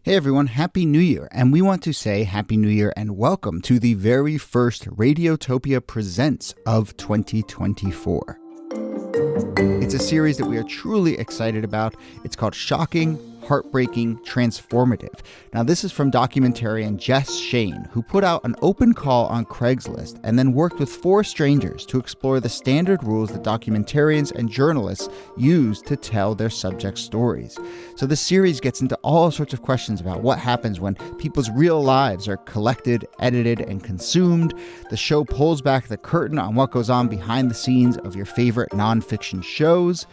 Hey everyone, Happy New Year, and we want to say Happy New Year and welcome to the very first Radiotopia Presents of 2024. It's a series that we are truly excited about. It's called Shocking, Heartbreaking, Transformative. Now, this is from documentarian Jess Shane, who put out an open call on Craigslist and then worked with 4 strangers to explore the standard rules that documentarians and journalists use to tell their subject stories. So the series gets into all sorts of questions about what happens when people's real lives are collected, edited, and consumed. The show pulls back the curtain on what goes on behind the scenes of your favorite nonfiction shows.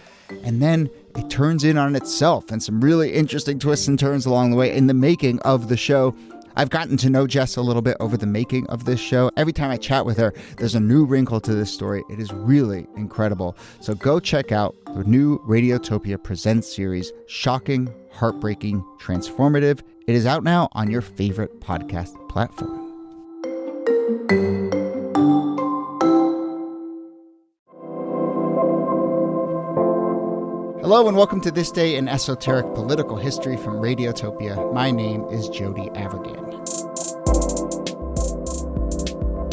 And then it turns in on itself and some really interesting twists and turns along the way in the making of the show. I've gotten to know Jess a little bit over the making of this show. Every time I chat with her, there's a new wrinkle to this story. It is really incredible. So go check out the new Radiotopia Presents series, Shocking, Heartbreaking, Transformative. It is out now on your favorite podcast platform. Hello and welcome to This Day in Esoteric Political History from Radiotopia. My name is Jody Avergan.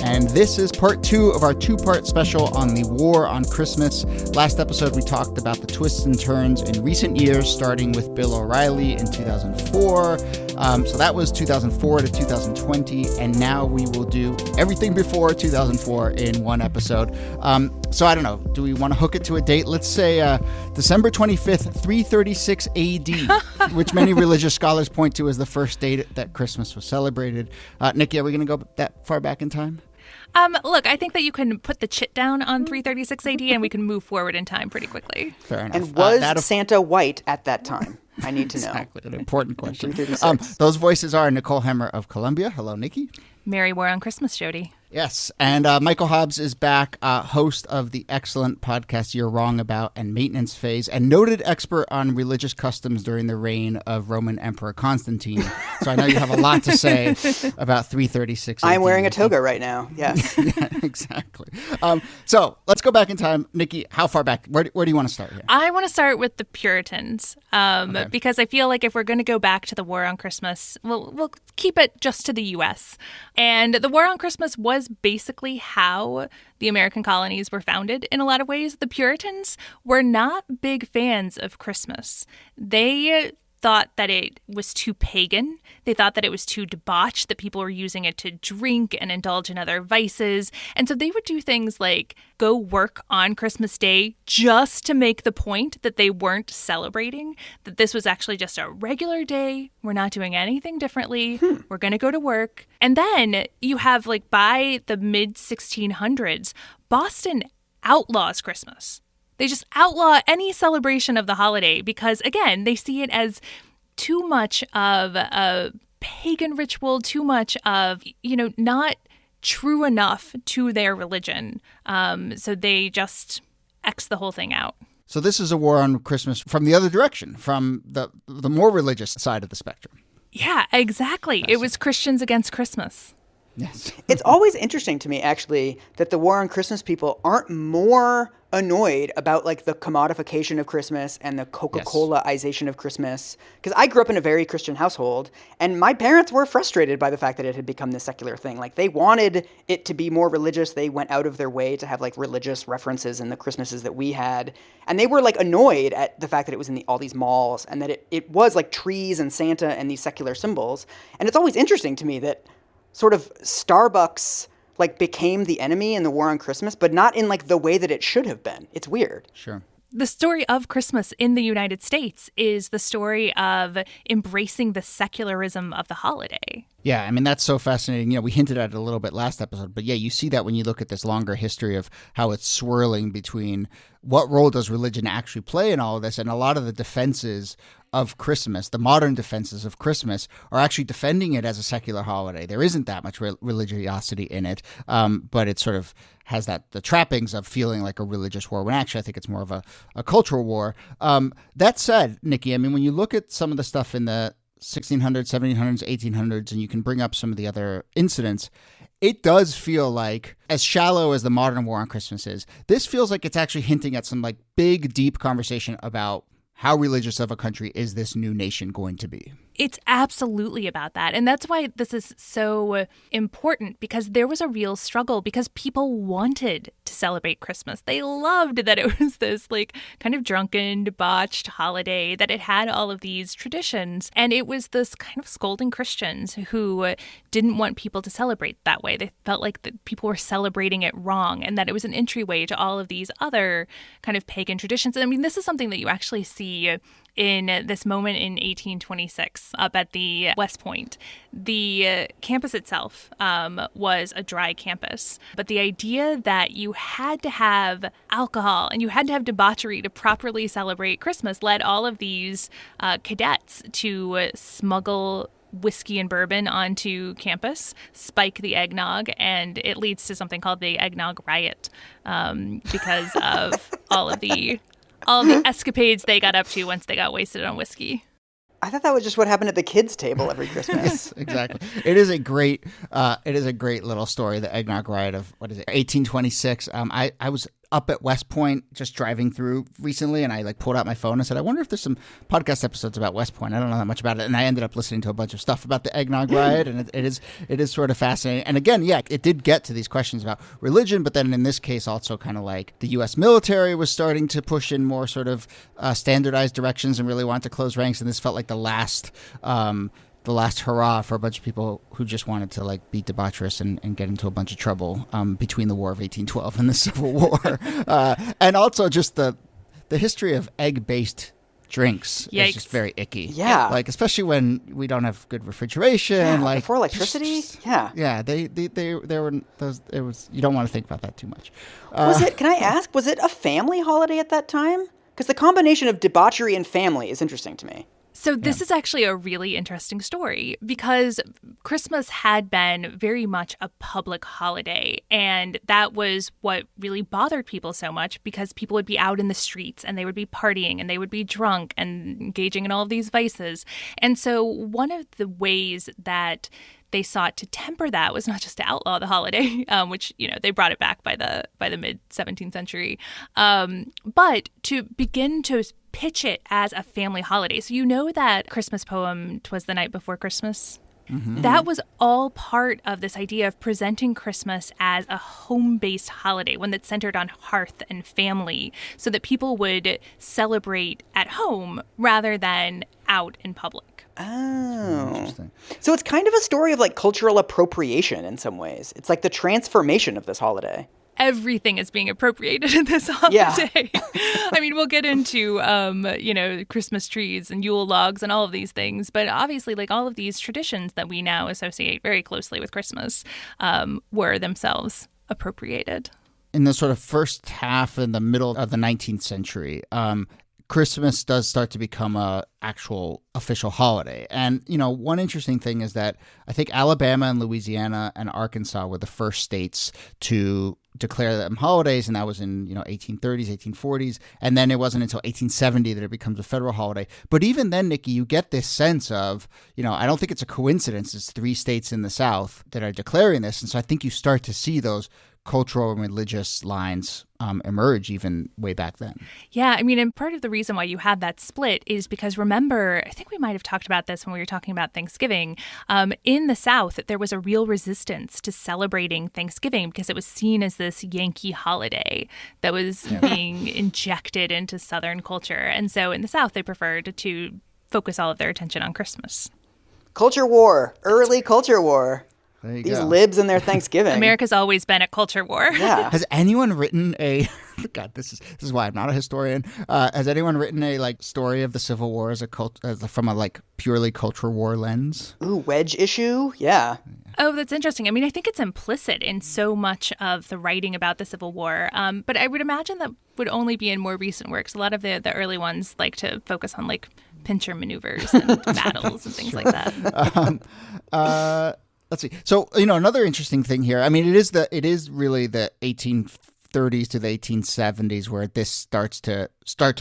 And this is part 2 of our 2-part special on the war on Christmas. Last episode, we talked about the twists and turns in recent years, starting with Bill O'Reilly in 2004. So that was 2004 to 2020. And now we will do everything before 2004 in one episode. So I don't know. Do we want to hook it to a date? Let's say December 25th, 336 AD, which many religious scholars point to as the first date that Christmas was celebrated. Nikki, are we going to go that far back in time? Look, I think that you can put the chit down on 336 AD and we can move forward in time pretty quickly. Fair enough. And was Santa white at that time? I need to know. Exactly. An important question. Those voices are Nicole Hemmer of Columbia. Hello, Nikki. Merry War on Christmas, Jody. Yes, and Michael Hobbes is back, host of the excellent podcast You're Wrong About and Maintenance Phase, and noted expert on religious customs during the reign of Roman Emperor Constantine. So I know you have a lot to say about 336 AD. I'm wearing a toga right now, yes. Yeah, exactly. So let's go back in time. Nikki, how far back? Where do you want to start here? I want to start with the Puritans, because I feel like if we're going to go back to the War on Christmas, we'll keep it just to the U.S. And the War on Christmas was basically how the American colonies were founded in a lot of ways. The Puritans were not big fans of Christmas. They thought that it was too pagan. They thought that it was too debauched, that people were using it to drink and indulge in other vices. And so they would do things like go work on Christmas Day just to make the point that they weren't celebrating, that this was actually just a regular day. We're not doing anything differently. We're going to go to work. And then you have, like, by the mid-1600s, Boston outlaws Christmas. They just outlaw any celebration of the holiday because, again, they see it as too much of a pagan ritual, too much of, not true enough to their religion. So they just X the whole thing out. So this is a war on Christmas from the other direction, from the more religious side of the spectrum. Yeah, exactly. It was Christians against Christmas. Yes. It's always interesting to me, actually, that the War on Christmas people aren't more annoyed about, like, the commodification of Christmas and the Coca-Cola-ization of Christmas. Because I grew up in a very Christian household, and my parents were frustrated by the fact that it had become this secular thing. Like, they wanted it to be more religious. They went out of their way to have, like, religious references in the Christmases that we had. And they were, like, annoyed at the fact that it was in all these malls and that it was, like, trees and Santa and these secular symbols. And it's always interesting to me that sort of Starbucks, like, became the enemy in the War on Christmas, but not in, like, the way that it should have been. It's weird. Sure. The story of Christmas in the United States is the story of embracing the secularism of the holiday. Yeah, I mean, that's so fascinating. We hinted at it a little bit last episode, but yeah, you see that when you look at this longer history of how it's swirling between what role does religion actually play in all of this, and a lot of the defenses of Christmas, the modern defenses of Christmas, are actually defending it as a secular holiday. There isn't that much religiosity in it, but it sort of has the trappings of feeling like a religious war, when actually I think it's more of a cultural war. That said, Nikki, I mean, when you look at some of the stuff in the 1600s, 1700s, 1800s, and you can bring up some of the other incidents, it does feel like, as shallow as the modern war on Christmas is, this feels like it's actually hinting at some, like, big, deep conversation about how religious of a country is this new nation going to be? It's absolutely about that. And that's why this is so important, because there was a real struggle because people wanted to celebrate Christmas. They loved that it was this like kind of drunken, debauched holiday, that it had all of these traditions. And it was this kind of scolding Christians who didn't want people to celebrate that way. They felt like that people were celebrating it wrong and that it was an entryway to all of these other kind of pagan traditions. And I mean, this is something that you actually see in this moment in 1826 up at the West Point. The campus itself was a dry campus, but the idea that you had to have alcohol and you had to have debauchery to properly celebrate Christmas led all of these cadets to smuggle whiskey and bourbon onto campus, spike the eggnog, and it leads to something called the Egg Nog Riot because of all of the escapades they got up to once they got wasted on whiskey. I thought that was just what happened at the kids' table every Christmas. Yes, exactly. It is a great little story, the Egg Nog Riot of, 1826. I was up at West Point just driving through recently, and I like pulled out my phone and said, I wonder if there's some podcast episodes about West Point. I don't know that much about it. And I ended up listening to a bunch of stuff about the Egg Nog Riot, and it is sort of fascinating. And again, yeah, it did get to these questions about religion, but then in this case also kind of like the U.S. military was starting to push in more sort of standardized directions and really wanted to close ranks, and this felt like the last hurrah for a bunch of people who just wanted to like be debaucherous and get into a bunch of trouble between the War of 1812 and the Civil War. And also just the history of egg-based drinks is just very icky. Yeah. Like, especially when we don't have good refrigeration. Yeah, like before electricity. Yeah. Yeah, they were those. It was, you don't want to think about that too much. Can I ask, was it a family holiday at that time? Because the combination of debauchery and family is interesting to me. So this is actually a really interesting story because Christmas had been very much a public holiday. And that was what really bothered people so much, because people would be out in the streets and they would be partying and they would be drunk and engaging in all of these vices. And so one of the ways that they sought to temper that was not just to outlaw the holiday, which, you know, they brought it back by the mid 17th century, but to begin to pitch it as a family holiday. So you know that Christmas poem, "'Twas the Night Before Christmas"? Mm-hmm. That was all part of this idea of presenting Christmas as a home-based holiday, one that's centered on hearth and family, so that people would celebrate at home rather than out in public. Oh. Interesting. So it's kind of a story of like cultural appropriation in some ways. It's like the transformation of this holiday. Everything is being appropriated in this holiday. Yeah. I mean, we'll get into, Christmas trees and Yule logs and all of these things. But obviously, like all of these traditions that we now associate very closely with Christmas were themselves appropriated. In the sort of first half and the middle of the 19th century, Christmas does start to become a actual official holiday. And, you know, one interesting thing is that I think Alabama and Louisiana and Arkansas were the first states to declare them holidays, and that was in 1830s, 1840s, and then it wasn't until 1870 that it becomes a federal holiday. But even then, Nikki, you get this sense of, I don't think it's a coincidence. It's 3 states in the South that are declaring this, and so I think you start to see those cultural and religious lines emerge even way back then. Yeah, I mean, and part of the reason why you have that split is because, remember, I think we might have talked about this when we were talking about Thanksgiving. In the South, there was a real resistance to celebrating Thanksgiving because it was seen as this Yankee holiday that was being injected into Southern culture. And so in the South, they preferred to focus all of their attention on Christmas. Culture war, early culture war. These libs and their Thanksgiving. America's always been a culture war. Yeah. Has anyone written a God? This is why I'm not a historian. Has anyone written a story of the Civil War as from a purely culture war lens? Ooh, wedge issue. Yeah. Oh, that's interesting. I mean, I think it's implicit in so much of the writing about the Civil War. But I would imagine that would only be in more recent works. A lot of the early ones like to focus on pincher maneuvers and battles and things like that. Let's see. So, another interesting thing here. I mean, it is really the 1830s to the 1870s where this starts to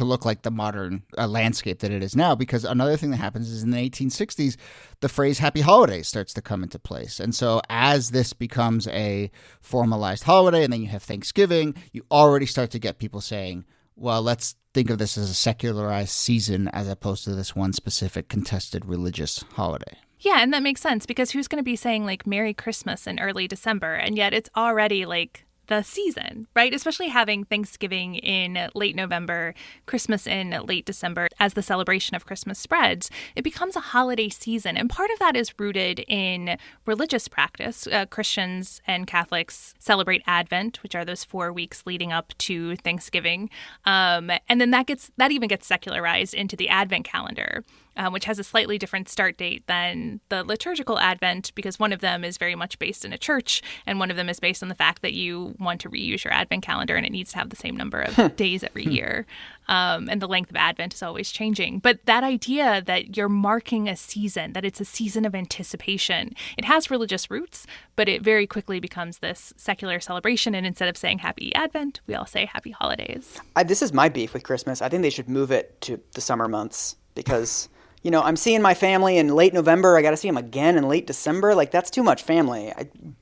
look like the modern landscape that it is now. Because another thing that happens is in the 1860s, the phrase "Happy Holidays" starts to come into place. And so, as this becomes a formalized holiday, and then you have Thanksgiving, you already start to get people saying, well, let's think of this as a secularized season as opposed to this one specific contested religious holiday. Yeah, and that makes sense because who's going to be saying like Merry Christmas in early December? And yet it's already like the season, right? Especially having Thanksgiving in late November, Christmas in late December, as the celebration of Christmas spreads, it becomes a holiday season. And part of that is rooted in religious practice. Christians and Catholics celebrate Advent, which are those 4 weeks leading up to Thanksgiving. And then that even gets secularized into the Advent calendar. Which has a slightly different start date than the liturgical Advent, because one of them is very much based in a church, and one of them is based on the fact that you want to reuse your Advent calendar, and it needs to have the same number of days every year. And the length of Advent is always changing. But that idea that you're marking a season, that it's a season of anticipation, it has religious roots, but it very quickly becomes this secular celebration. And instead of saying Happy Advent, we all say Happy Holidays. This is my beef with Christmas. I think they should move it to the summer months because... I'm seeing my family in late November. I got to see them again in late December. Like, that's too much family.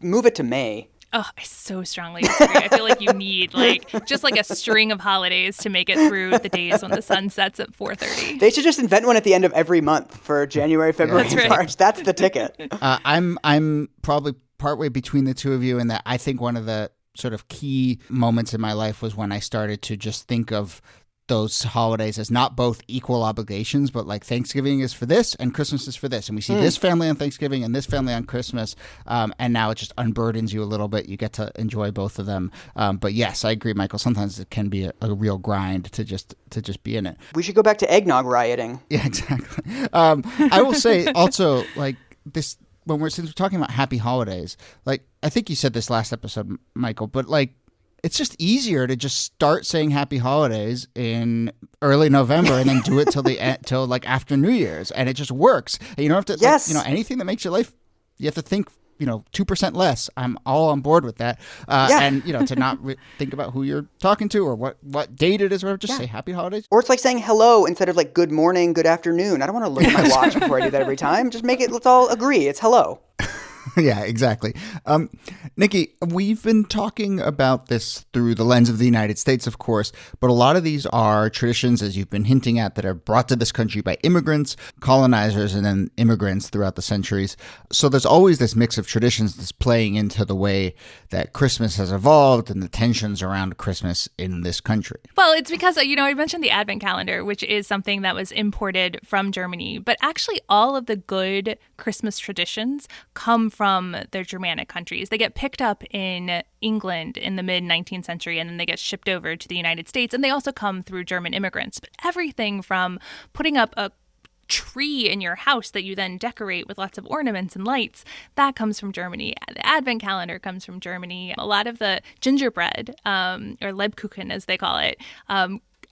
Move it to May. Oh, I so strongly disagree. I feel like you need just a string of holidays to make it through the days when the sun sets at 4:30. They should just invent one at the end of every month for January, February, and March. That's the ticket. I'm probably partway between the two of you in that I think one of the sort of key moments in my life was when I started to just think of those holidays as not both equal obligations, but like Thanksgiving is for this and Christmas is for this. And we see this family on Thanksgiving and this family on Christmas. And now it just unburdens you a little bit. You get to enjoy both of them. But yes, I agree, Michael. Sometimes it can be a real grind to just be in it. We should go back to Egg Nog Rioting. Yeah, exactly. I will say also like this, since we're talking about happy holidays, like I think you said this last episode, Michael, but like, it's just easier to just start saying Happy Holidays in early November and then do it till like after New Year's, and it just works. And you don't have to, yes. Anything that makes your life, you have to think, 2% less. I'm all on board with that. And to not think about who you're talking to or what date it is, or just say Happy Holidays. Or it's like saying hello instead of like good morning, good afternoon. I don't want to look at my watch before I do that every time. Just let's all agree it's hello. Yeah, exactly. Nikki, we've been talking about this through the lens of the United States, of course, but a lot of these are traditions, as you've been hinting at, that are brought to this country by immigrants, colonizers, and then immigrants throughout the centuries. So there's always this mix of traditions that's playing into the way that Christmas has evolved and the tensions around Christmas in this country. Well, it's because, I mentioned the Advent calendar, which is something that was imported from Germany, but actually all of the good Christmas traditions come from their Germanic countries. They get picked up in England in the mid-19th century, and then they get shipped over to the United States, and they also come through German immigrants. But everything from putting up a tree in your house that you then decorate with lots of ornaments and lights, that comes from Germany. The Advent calendar comes from Germany. A lot of the gingerbread, or Lebkuchen as they call it,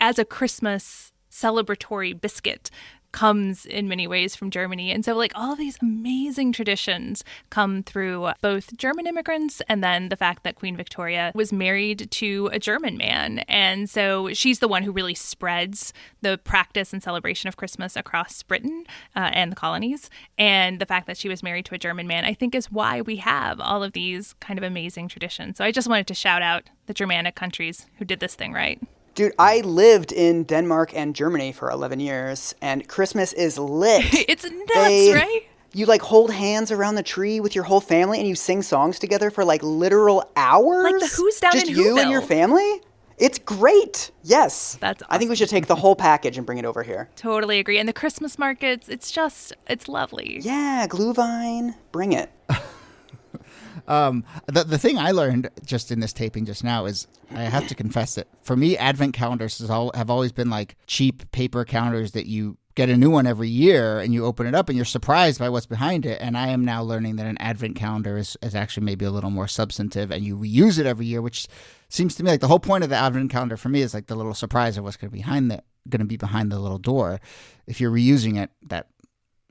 as a Christmas celebratory biscuit, comes in many ways from Germany. And so like all of these amazing traditions come through both German immigrants and then the fact that Queen Victoria was married to a German man. And so she's the one who really spreads the practice and celebration of Christmas across Britain and the colonies. And the fact that she was married to a German man, I think, is why we have all of these kind of amazing traditions. So I just wanted to shout out the Germanic countries who did this thing right. Dude, I lived in Denmark and Germany for 11 years, and Christmas is lit. It's nuts, right? You like hold hands around the tree with your whole family, and you sing songs together for like literal hours. Like the Who's down just in you Whoville. and your family. It's great. Yes, that's awesome. I think we should take the whole package and bring it over here. Totally agree. And the Christmas markets, it's lovely. Yeah, Glühwein, bring it. The thing I learned just in this taping just now is, I have to confess that for me, Advent calendars have always been like cheap paper calendars that you get a new one every year and you open it up and you're surprised by what's behind it. And I am now learning that an Advent calendar is actually maybe a little more substantive, and you reuse it every year, which seems to me like the whole point of the Advent calendar for me is like the little surprise of what's going to be behind the little door. If you're reusing it, that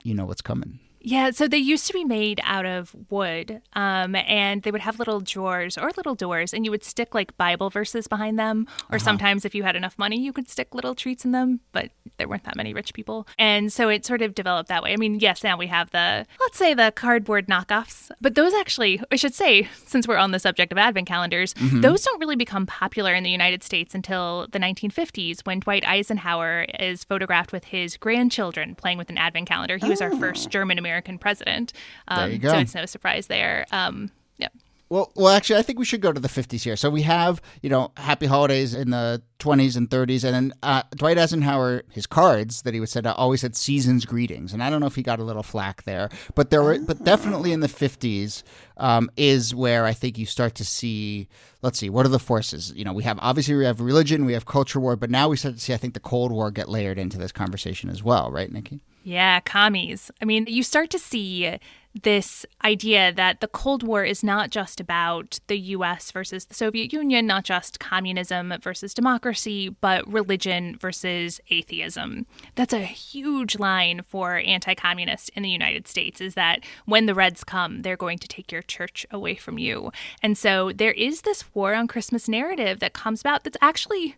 you know what's coming. Yeah, so they used to be made out of wood, and they would have little drawers or little doors, and you would stick like Bible verses behind them, or sometimes if you had enough money, you could stick little treats in them, but there weren't that many rich people. And so it sort of developed that way. I mean, yes, now we have let's say the cardboard knockoffs, but those actually, I should say, since we're on the subject of advent calendars, those don't really become popular in the United States until the 1950s when Dwight Eisenhower is photographed with his grandchildren playing with an advent calendar. He was our first German-American president. There you go. So it's no surprise there. Yep. Well, actually, I think we should go to the 50s here. So we have, Happy Holidays in the 20s and 30s. And then Dwight Eisenhower, his cards that he would send out always had season's greetings. And I don't know if he got a little flack there. But but definitely in the 50s is where I think you start to see, let's see, what are the forces? We have religion, we have culture war. But now we start to see, I think, the Cold War get layered into this conversation as well. Right, Nikki? Yeah, commies. I mean, you start to see this idea that the Cold War is not just about the U.S. versus the Soviet Union, not just communism versus democracy, but religion versus atheism. That's a huge line for anti-communists in the United States, is that when the Reds come, they're going to take your church away from you. And so there is this war on Christmas narrative that comes about that's actually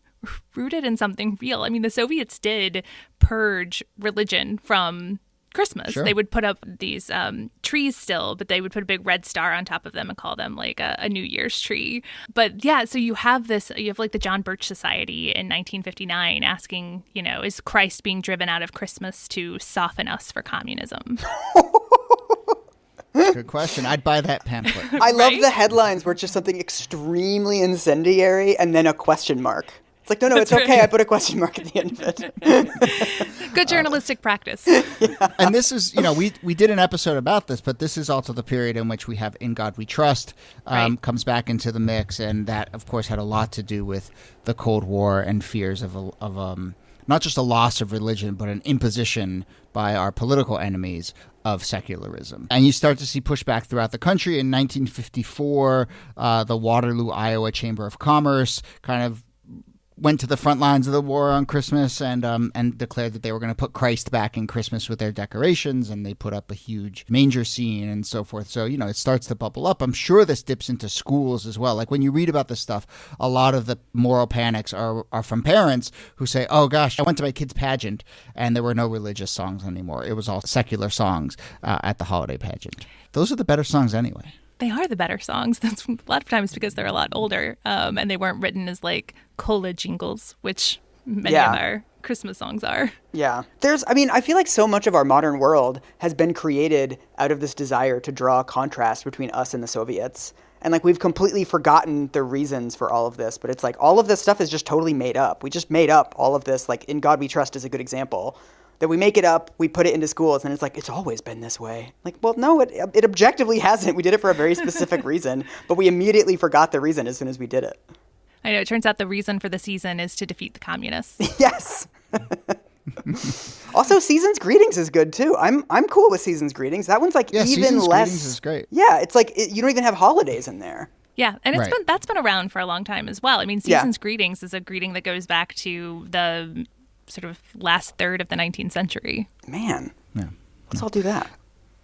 rooted in something real. I mean, the Soviets did purge religion from Christmas. Sure. They would put up these trees still, but they would put a big red star on top of them and call them like a New Year's tree. But yeah, so you have like the John Birch Society in 1959 asking, is Christ being driven out of Christmas to soften us for communism? Good question. I'd buy that pamphlet. I love the headlines where it's just something extremely incendiary and then a question mark. It's like, no, it's okay. I put a question mark at the end of it. Good journalistic practice. Yeah. And this is, we did an episode about this, but this is also the period in which we have In God We Trust comes back into the mix. And that, of course, had a lot to do with the Cold War and fears of not just a loss of religion, but an imposition by our political enemies of secularism. And you start to see pushback throughout the country. In 1954, the Waterloo, Iowa Chamber of Commerce kind of went to the front lines of the war on Christmas and declared that they were going to put Christ back in Christmas with their decorations, and they put up a huge manger scene and so forth. So, it starts to bubble up. I'm sure this dips into schools as well. Like when you read about this stuff, a lot of the moral panics are from parents who say, oh gosh, I went to my kid's pageant and there were no religious songs anymore. It was all secular songs at the holiday pageant. Those are the better songs anyway. They are the better songs. That's a lot of times because they're a lot older, and they weren't written as like cola jingles, which many of our Christmas songs are. Yeah. I feel like so much of our modern world has been created out of this desire to draw a contrast between us and the Soviets. And like we've completely forgotten the reasons for all of this, but it's like all of this stuff is just totally made up. We just made up all of this. Like In God We Trust is a good example. That we make it up, we put it into schools, and it's like, it's always been this way. Like, well, no, it objectively hasn't. We did it for a very specific reason, but we immediately forgot the reason as soon as we did it. I know. It turns out the reason for the season is to defeat the communists. Yes. Also, Season's Greetings is good, too. I'm cool with Season's Greetings. That one's like even Season's less. Greetings is great. Yeah, it's like you don't even have holidays in there. Yeah, and that's been around for a long time as well. I mean, Season's Greetings is a greeting that goes back to the sort of last third of the 19th century. Man, let's all do that.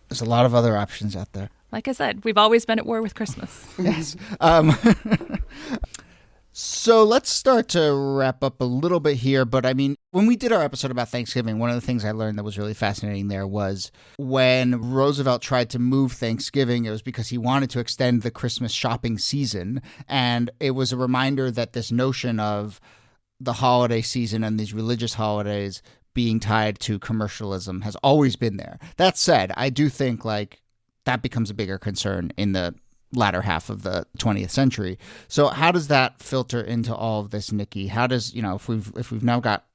There's a lot of other options out there. Like I said, we've always been at war with Christmas. Yes. So let's start to wrap up a little bit here. But I mean, when we did our episode about Thanksgiving, one of the things I learned that was really fascinating there was when Roosevelt tried to move Thanksgiving, it was because he wanted to extend the Christmas shopping season. And it was a reminder that this notion of the holiday season and these religious holidays being tied to commercialism has always been there. That said, I do think like that becomes a bigger concern in the latter half of the 20th century. So how does that filter into all of this, Nikki? How does, if we've now got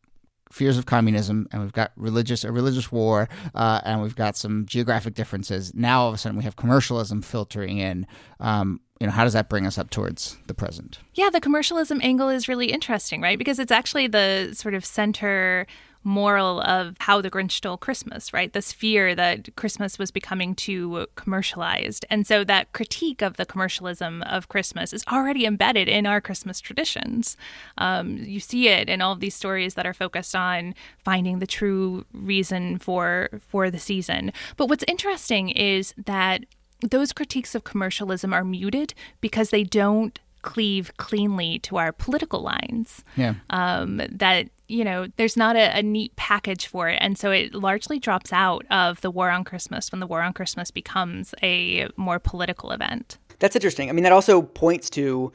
fears of communism and we've got a religious war and we've got some geographic differences, now all of a sudden we have commercialism filtering in, how does that bring us up towards the present? Yeah, the commercialism angle is really interesting, right? Because it's actually the sort of center moral of How the Grinch Stole Christmas, right? This fear that Christmas was becoming too commercialized. And so that critique of the commercialism of Christmas is already embedded in our Christmas traditions. You see it in all of these stories that are focused on finding the true reason for the season. But what's interesting is that those critiques of commercialism are muted because they don't cleave cleanly to our political lines. Yeah. That, there's not a neat package for it. And so it largely drops out of the War on Christmas when the War on Christmas becomes a more political event. That's interesting. I mean, that also points to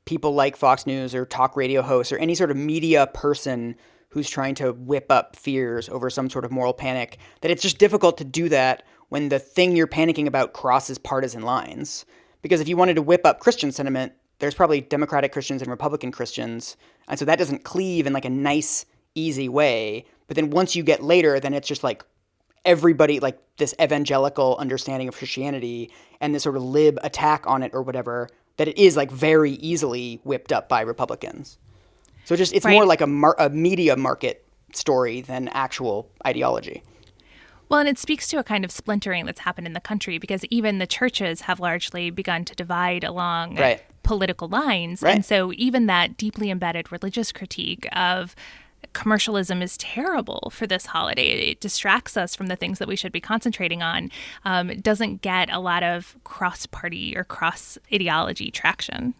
people like Fox News or talk radio hosts or any sort of media person who's trying to whip up fears over some sort of moral panic, that it's just difficult to do that when the thing you're panicking about crosses partisan lines. Because if you wanted to whip up Christian sentiment, there's probably Democratic Christians and Republican Christians. And so that doesn't cleave in like a nice, easy way. But then once you get later, then it's just like everybody, like this evangelical understanding of Christianity and this sort of lib attack on it or whatever, that it is like very easily whipped up by Republicans. So it's right. more like a media market story than actual ideology. Well, and it speaks to a kind of splintering that's happened in the country because even the churches have largely begun to divide along right. political lines. Right. And so even that deeply embedded religious critique of commercialism is terrible for this holiday. It distracts us from the things that we should be concentrating on. It doesn't get a lot of cross-party or cross-ideology traction.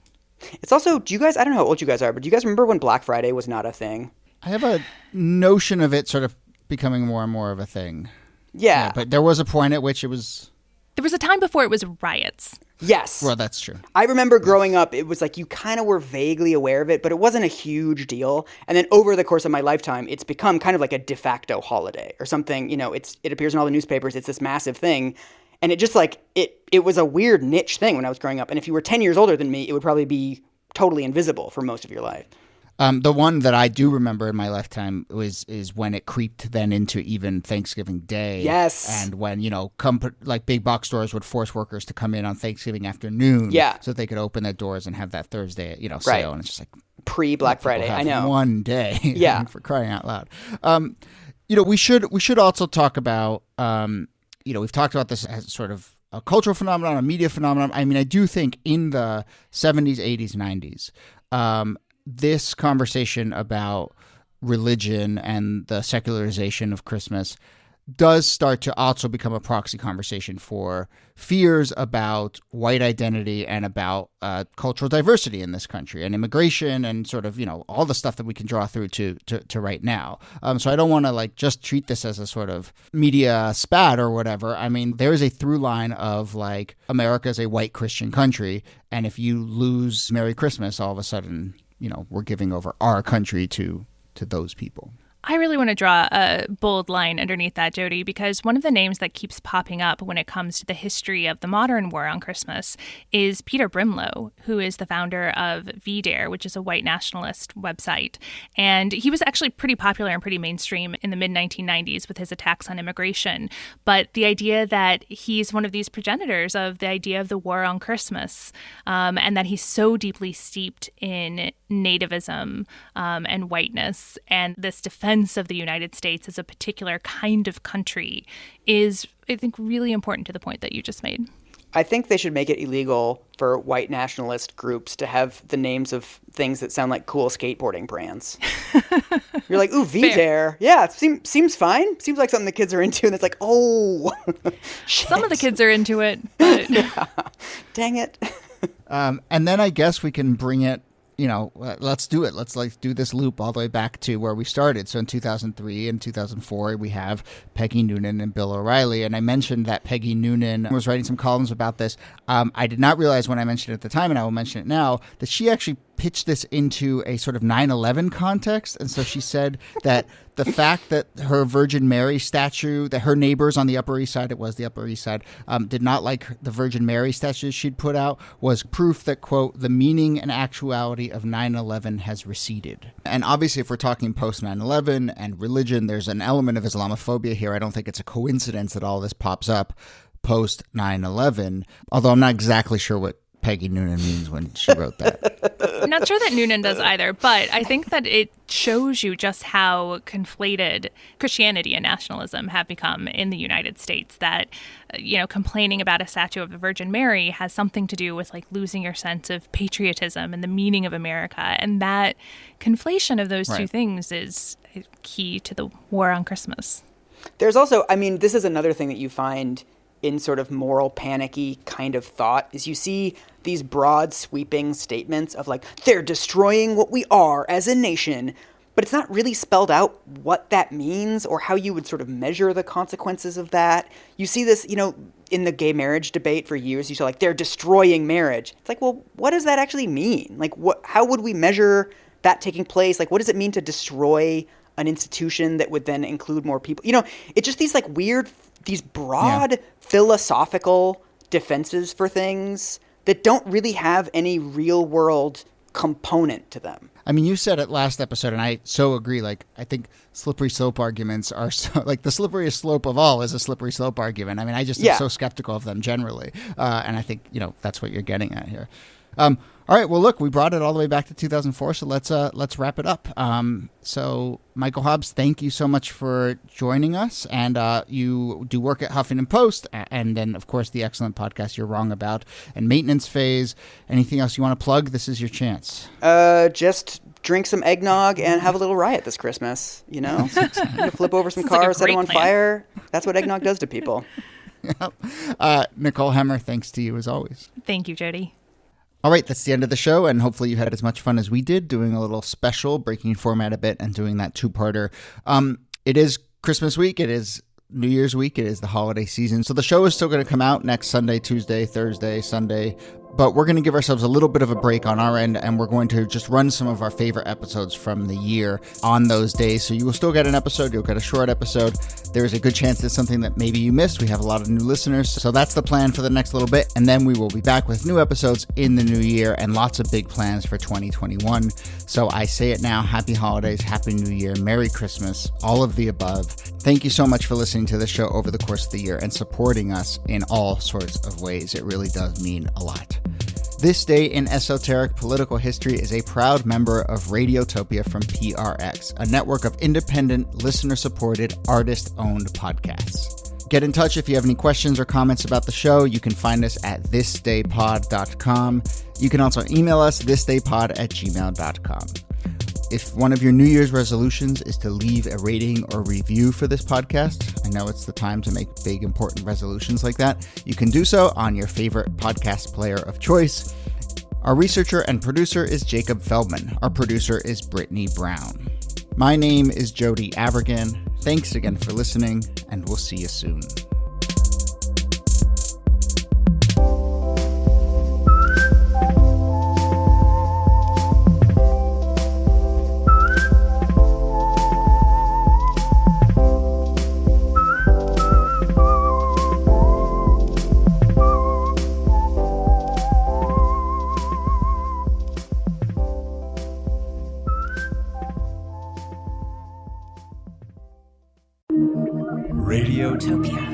It's also, I don't know how old you guys are, but do you guys remember when Black Friday was not a thing? I have a notion of it sort of becoming more and more of a thing. Yeah. But there was a point at which it was... There was a time before it was riots. Yes. Well, that's true. I remember growing up, it was like you kind of were vaguely aware of it, but it wasn't a huge deal. And then over the course of my lifetime, it's become kind of like a de facto holiday or something. It appears in all the newspapers. It's this massive thing. And it just like, it was a weird niche thing when I was growing up. And if you were 10 years older than me, it would probably be totally invisible for most of your life. The one that I do remember in my lifetime is when it creeped then into even Thanksgiving Day. Yes. And when, like big box stores would force workers to come in on Thanksgiving afternoon so that they could open their doors and have that Thursday, sale. Right. And it's just like pre-Black Friday. I know. One day. Yeah. For crying out loud. We should also talk about, we've talked about this as sort of a cultural phenomenon, a media phenomenon. I mean, I do think in the 70s, 80s, 90s, this conversation about religion and the secularization of Christmas does start to also become a proxy conversation for fears about white identity and about cultural diversity in this country and immigration and sort of, all the stuff that we can draw through to right now. So I don't want to just treat this as a sort of media spat or whatever. I mean, there is a through line of America is a white Christian country. And if you lose Merry Christmas, all of a sudden, we're giving over our country to those people. I really want to draw a bold line underneath that, Jody, because one of the names that keeps popping up when it comes to the history of the modern war on Christmas is Peter Brimlow, who is the founder of VDare, which is a white nationalist website. And he was actually pretty popular and pretty mainstream in the mid-1990s with his attacks on immigration. But the idea that he's one of these progenitors of the idea of the war on Christmas, and that he's so deeply steeped in nativism and whiteness and this defense of the United States as a particular kind of country is, I think, really important to the point that you just made. I think they should make it illegal for white nationalist groups to have the names of things that sound like cool skateboarding brands. You're like, ooh, VDare. Yeah, it seems fine. Seems like something the kids are into. And it's like, oh, shit. Some of the kids are into it, but... Yeah. Dang it. And then I guess we can bring it, let's do it. Let's do this loop all the way back to where we started. So in 2003 and 2004, we have Peggy Noonan and Bill O'Reilly. And I mentioned that Peggy Noonan was writing some columns about this. I did not realize when I mentioned it at the time, and I will mention it now, that she actually pitched this into a sort of 9/11 context. And so she said that the fact that her Virgin Mary statue, that her neighbors on the Upper East Side, it was the Upper East Side, did not like the Virgin Mary statues she'd put out, was proof that, quote, the meaning and actuality of 9/11 has receded. And obviously, if we're talking post 9/11 and religion, there's an element of Islamophobia here. I don't think it's a coincidence that all this pops up post 9/11, although I'm not exactly sure what Peggy Noonan means when she wrote that. Not sure that Noonan does either, but I think that it shows you just how conflated Christianity and nationalism have become in the United States, that, complaining about a statue of the Virgin Mary has something to do with like losing your sense of patriotism and the meaning of America. And that conflation of those two things is key to the war on Christmas. There's also, this is another thing that you find in sort of moral panicky kind of thought, is you see these broad sweeping statements of like, they're destroying what we are as a nation, but it's not really spelled out what that means or how you would sort of measure the consequences of that. You see this, in the gay marriage debate for years, you saw like, they're destroying marriage. It's like, well, what does that actually mean? Like, how would we measure that taking place? Like, what does it mean to destroy an institution that would then include more people? It's just these like weird, these broad philosophical defenses for things that don't really have any real world component to them. You said it last episode, and I so agree. Like, I think slippery slope arguments are so, like, the slipperiest slope of all is a slippery slope argument. I just am so skeptical of them generally. And I think, that's what you're getting at here. All right. Well, look, we brought it all the way back to 2004, so let's wrap it up. So, Michael Hobbes, thank you so much for joining us. And you do work at Huffington Post, and then, of course, the excellent podcast You're Wrong About, and Maintenance Phase. Anything else you want to plug? This is your chance. Just drink some eggnog and have a little riot this Christmas. Flip over some cars, set them on fire. That's what eggnog does to people. Nicole Hemmer, thanks to you as always. Thank you, Jody. All right, that's the end of the show, and hopefully you had as much fun as we did doing a little special, breaking format a bit, and doing that two-parter. It is Christmas week. It is New Year's week. It is the holiday season. So the show is still going to come out next Sunday, Tuesday, Thursday, Sunday. But we're going to give ourselves a little bit of a break on our end, and we're going to just run some of our favorite episodes from the year on those days. So you will still get an episode. You'll get a short episode. There's a good chance it's something that maybe you missed. We have a lot of new listeners. So that's the plan for the next little bit. And then we will be back with new episodes in the new year and lots of big plans for 2021. So I say it now. Happy holidays. Happy New Year. Merry Christmas. All of the above. Thank you so much for listening to the show over the course of the year and supporting us in all sorts of ways. It really does mean a lot. This Day in Esoteric Political History is a proud member of Radiotopia from PRX, a network of independent, listener-supported, artist-owned podcasts. Get in touch if you have any questions or comments about the show. You can find us at thisdaypod.com. You can also email us thisdaypod@gmail.com. If one of your New Year's resolutions is to leave a rating or review for this podcast, I know it's the time to make big, important resolutions like that. You can do so on your favorite podcast player of choice. Our researcher and producer is Jacob Feldman. Our producer is Brittany Brown. My name is Jody Avergan. Thanks again for listening, and we'll see you soon. Radiotopia.